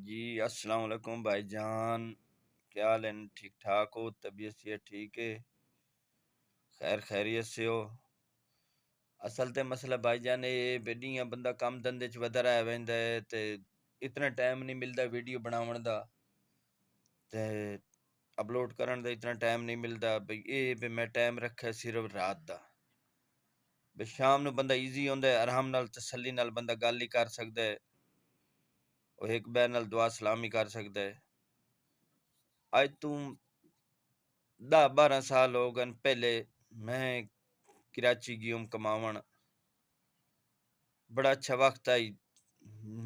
جی السلام علیکم بھائی جان، کیا حال ہے؟ ٹھیک ٹھاک ہو؟ طبیعت سے ٹھیک ہے؟ خیریت سے ہو؟ اصل تے مسئلہ بھائی جان یہ بیڈیاں بندہ کام دھندے چ ودا رہا ویندا ہے تے اتنا ٹائم نہیں ملدا ویڈیو بناون دا تے اپلوڈ کرن دا اتنا ٹائم نہیں ملدا بھئی بھی میں ٹائم رکھا صرف رات دا بھئی شام نو بندہ ایزی ہوندا ہے، آرام نال تسلی نال بندہ گل ہی کر سکدا ہے، وہ ایک بے نال دعا سلام ہی کر سکدا ہے۔ اج تو 10-12 سال ہو گئے پہلے میں کراچی گیوم کماون، بڑا اچھا وقت آئی،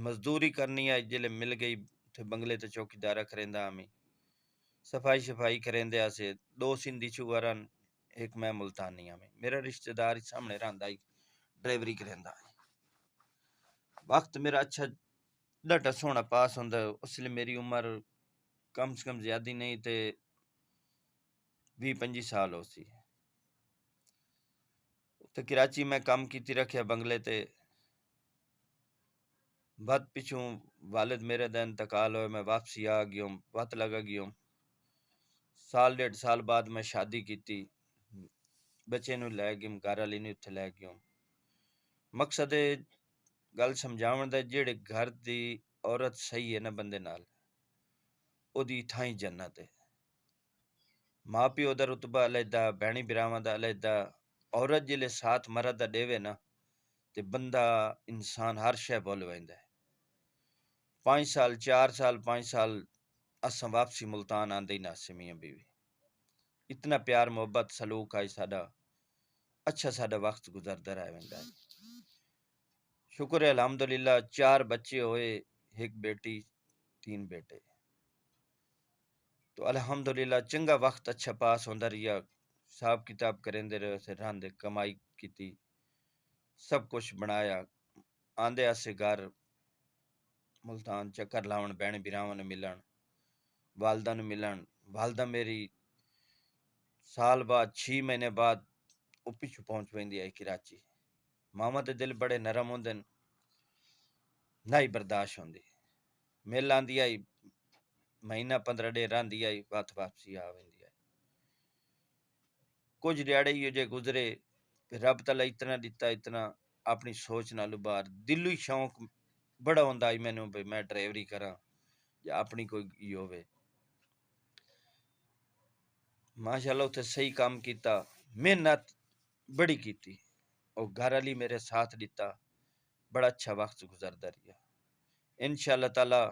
مزدوری کرنی آئی جلے مل گئی تھے بنگلے تے چوکیدارا کریندہ ہمیں صفائی کریندے آسے، 2 سندھی چوارن ایک میں ملتانی ہمیں، میرا رشتہ دار سامنے رہندا آئی ڈرائیوری کریندہ آئی۔ وقت میرا اچھا ڈاٹا سونا پاس ہوندا، اس لیے میری عمر کم سے کم زیادہ نہیں تے 20-25 سال ہو سی تے کراچی میں کام کیتی رکھیا بنگلے تے بعد پچھوں والد میرے دا انتقال ہوئے، میں واپسی آ گیوم، وقت لگا گیوم، 1.5 سال بعد میں شادی کیتی، بچے نو لے گیم، گھر والی نو اتھے لے گیوم۔ مقصد گل سمجھاون دا جیڑے گھر دی عورت صحیح ہے نا بندے نال او دی تھائیں جنت ہے، ماں پیو دا رتبہ علیحدہ، بہنی براواں دا علیحدہ، عورت جلے ساتھ مرد دا ڈیوے نا تے بندہ انسان ہر شے بھول ویندا ہے۔ 5 سال 4 سال 5 سال اساں واپسی ملتان آندے ہی ناسے میاں بیوی، اتنا پیار محبت سلوک آئی ساڈا، اچھا ساڈا وقت گزردا رہ ویندا ہے۔ شکر ہے الحمدللہ، 4 بچے ہوئے، 1 بیٹی 3 بیٹے، تو الحمدللہ چنگا وقت اچھا پاس ہوندا رہیا، حساب کتاب کریندے رہے، رہندے کمائی کیتی، سب کچھ بنایا، آندے آسے گھر ملتان چکر لاون، بہن براواں نوں ملن، والدہ نوں ملن، والدہ میری سال بعد 6 مہینے بعد او پچھو پہنچ ویندی آئی کراچی، ماما دے دل بڑے نرم ہوندے نہیں برداشت ہوندی، مل آندی آئی، مہینہ 15 ڈے رہندی آئی، واپسی آ ویندی آئی۔ کچھ دیہڑے ہی جے گزرے، رب تعالیٰ اتنا دتا، اتنا اپنی سوچ نالوں باہر، دلو ہی شوق بڑا ہوندا آئی مینوں بھئی میں ڈرائیوری کراں یا اپنی کوئی ہووے، ماشاءاللہ اتھے صحیح کام کیتا، محنت بڑی کیتی، اور گھر والی میرے ساتھ دیتا، بڑا اچھا وقت گزردا رہیا۔ انشاءاللہ تعالیٰ